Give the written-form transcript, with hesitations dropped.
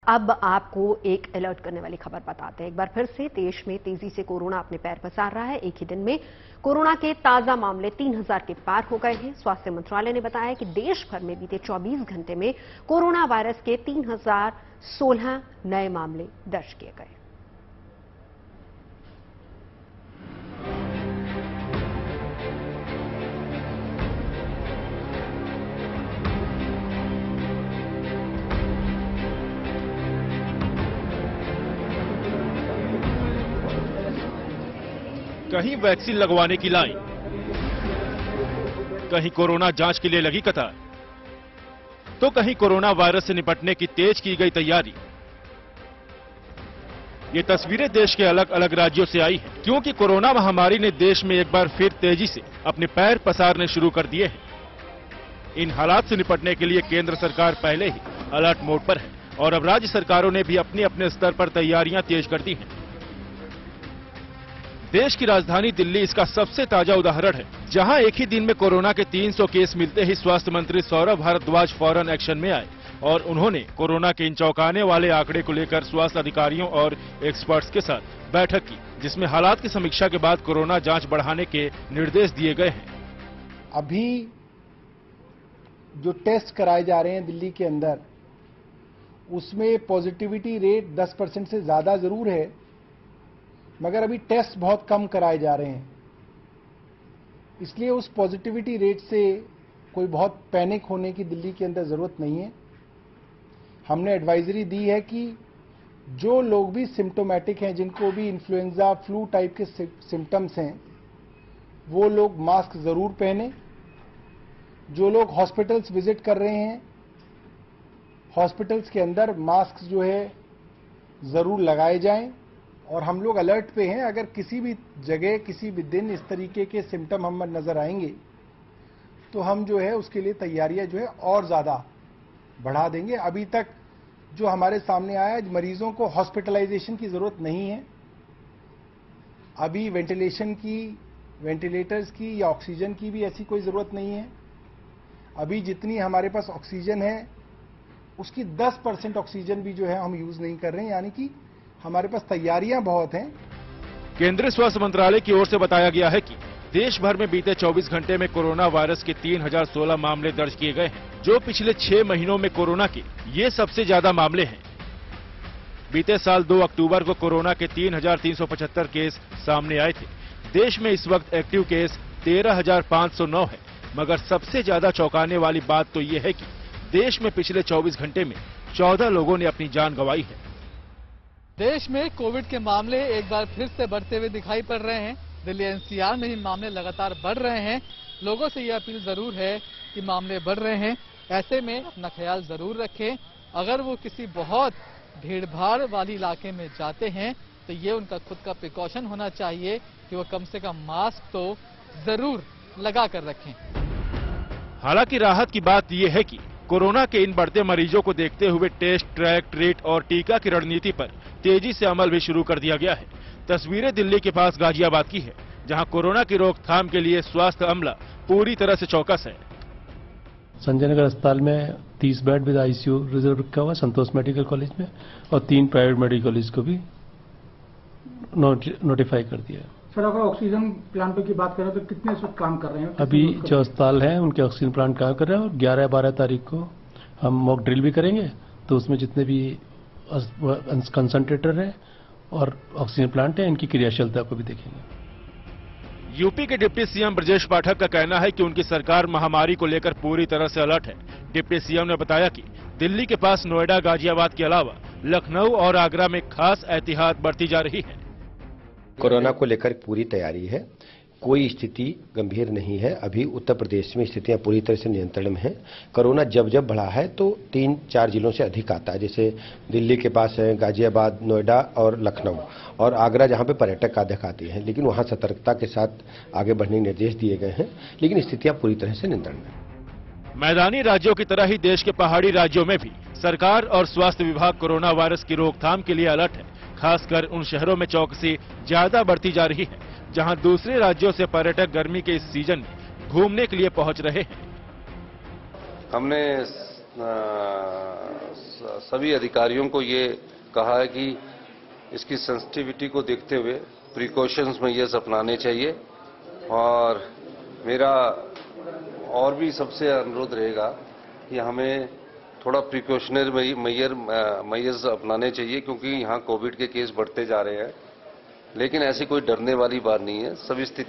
अब आपको एक अलर्ट करने वाली खबर बताते हैं। एक बार फिर से देश में तेजी से कोरोना अपने पैर पसार रहा है। एक ही दिन में कोरोना के ताजा मामले 3000 के पार हो गए हैं। स्वास्थ्य मंत्रालय ने बताया कि देश भर में बीते 24 घंटे में कोरोना वायरस के 3016 नए मामले दर्ज किए गए। कहीं वैक्सीन लगवाने की लाइन, कहीं कोरोना जांच के लिए लगी कतार, तो कहीं कोरोना वायरस से निपटने की तेज की गई तैयारी। ये तस्वीरें देश के अलग अलग राज्यों से आई हैं, क्योंकि कोरोना महामारी ने देश में एक बार फिर तेजी से अपने पैर पसारने शुरू कर दिए हैं। इन हालात से निपटने के लिए केंद्र सरकार पहले ही अलर्ट मोड पर है और अब राज्य सरकारों ने भी अपने अपने स्तर पर तैयारियां तेज कर दी हैं। देश की राजधानी दिल्ली इसका सबसे ताजा उदाहरण है, जहां एक ही दिन में कोरोना के 300 केस मिलते ही स्वास्थ्य मंत्री सौरभ भारद्वाज फौरन एक्शन में आए और उन्होंने कोरोना के इन चौंकाने वाले आंकड़े को लेकर स्वास्थ्य अधिकारियों और एक्सपर्ट्स के साथ बैठक की, जिसमें हालात की समीक्षा के बाद कोरोना जांच बढ़ाने के निर्देश दिए गए हैं। अभी जो टेस्ट कराए जा रहे हैं दिल्ली के अंदर, उसमें पॉजिटिविटी रेट 10% से ज्यादा जरूर है, मगर अभी टेस्ट बहुत कम कराए जा रहे हैं। इसलिए उस पॉजिटिविटी रेट से कोई बहुत पैनिक होने की दिल्ली के अंदर जरूरत नहीं है। हमने एडवाइजरी दी है कि जो लोग भी सिम्टोमेटिक हैं, जिनको भी इन्फ्लुएंजा फ्लू टाइप के सिम्टम्स हैं, वो लोग मास्क जरूर पहने। जो लोग हॉस्पिटल्स विजिट कर रहे हैं, हॉस्पिटल्स के अंदर मास्क जो है जरूर लगाए जाएं। और हम लोग अलर्ट पे हैं, अगर किसी भी जगह किसी भी दिन इस तरीके के सिम्टम हम नजर आएंगे तो हम जो है उसके लिए तैयारियां जो है और ज्यादा बढ़ा देंगे। अभी तक जो हमारे सामने आया है, मरीजों को हॉस्पिटलाइजेशन की जरूरत नहीं है। अभी वेंटिलेटर्स की या ऑक्सीजन की भी ऐसी कोई जरूरत नहीं है। अभी जितनी हमारे पास ऑक्सीजन है उसकी 10% ऑक्सीजन भी जो है हम यूज नहीं कर रहे हैं, यानी कि हमारे पास तैयारियां बहुत हैं। केंद्रीय स्वास्थ्य मंत्रालय की ओर से बताया गया है कि देश भर में बीते 24 घंटे में कोरोना वायरस के 3016 मामले दर्ज किए गए हैं, जो पिछले 6 महीनों में कोरोना के ये सबसे ज्यादा मामले हैं। बीते साल 2 अक्टूबर को कोरोना के 3375 केस सामने आए थे। देश में इस वक्त एक्टिव केस 13509 है, मगर सबसे ज्यादा चौंकाने वाली बात तो ये है कि देश में पिछले 24 घंटे में 14 लोगों ने अपनी जान गंवाई है। देश में कोविड के मामले एक बार फिर से बढ़ते हुए दिखाई पड़ रहे हैं। दिल्ली एनसीआर में ही मामले लगातार बढ़ रहे हैं। लोगों से यह अपील जरूर है कि मामले बढ़ रहे हैं, ऐसे में अपना ख्याल जरूर रखें। अगर वो किसी बहुत भीड़-भाड़ वाली इलाके में जाते हैं तो ये उनका खुद का प्रिकॉशन होना चाहिए कि वो कम से कम मास्क तो जरूर लगा कर रखें। हालांकि राहत की बात यह है कि कोरोना के इन बढ़ते मरीजों को देखते हुए टेस्ट, ट्रैक, ट्रीट और टीका की रणनीति पर तेजी से अमल भी शुरू कर दिया गया है। तस्वीरें दिल्ली के पास गाजियाबाद की है, जहां कोरोना की रोकथाम के लिए स्वास्थ्य अमला पूरी तरह से चौकस है। संजय नगर अस्पताल में 30 बेड विद आईसीयू रिजर्व रखा हुआ, संतोष मेडिकल कॉलेज में, और 3 प्राइवेट मेडिकल कॉलेज को भी नोटिफाई कर दिया। सर, अगर ऑक्सीजन प्लांट की बात करें तो कितने इस वक्त काम कर रहे हैं? अभी जो अस्पताल है उनके ऑक्सीजन प्लांट काम कर रहे हैं और 11-12 तारीख को हम मॉक ड्रिल भी करेंगे, तो उसमें जितने भी कंसंट्रेटर है और ऑक्सीजन प्लांट है, इनकी क्रियाशीलता को भी देखेंगे। यूपी के डिप्टी सीएम ब्रजेश पाठक का कहना है कि उनकी सरकार महामारी को लेकर पूरी तरह से अलर्ट है। डिप्टी सीएम ने बताया कि दिल्ली के पास नोएडा, गाजियाबाद के अलावा लखनऊ और आगरा में खास एहतियात बरती जा रही है। कोरोना को लेकर पूरी तैयारी है, कोई स्थिति गंभीर नहीं है। अभी उत्तर प्रदेश में स्थितियां पूरी तरह से नियंत्रण में है। कोरोना जब जब बढ़ा है तो 3-4 जिलों से अधिक आता है, जैसे दिल्ली के पास है गाजियाबाद, नोएडा और लखनऊ और आगरा, जहां पे पर्यटक अधिक आते हैं, लेकिन वहां सतर्कता के साथ आगे बढ़ने के निर्देश दिए गए हैं, लेकिन स्थितियां पूरी तरह से नियंत्रण में। मैदानी राज्यों की तरह ही देश के पहाड़ी राज्यों में भी सरकार और स्वास्थ्य विभाग कोरोना वायरस की रोकथाम के लिए अलर्ट है। खासकर उन शहरों में चौकसी ज्यादा बढ़ती जा रही है, जहां दूसरे राज्यों से पर्यटक गर्मी के इस सीजन में घूमने के लिए पहुंच रहे हैं। हमने सभी अधिकारियों को ये कहा है कि इसकी सेंसिटिविटी को देखते हुए प्रिकॉशंस मेजर्स अपनाने चाहिए और मेरा और भी सबसे अनुरोध रहेगा कि हमें थोड़ा प्रिकॉशनरी मेजर्स अपनाने चाहिए क्योंकि यहाँ कोविड के केस बढ़ते जा रहे हैं, लेकिन ऐसी कोई डरने वाली बात नहीं है। सभी स्थिति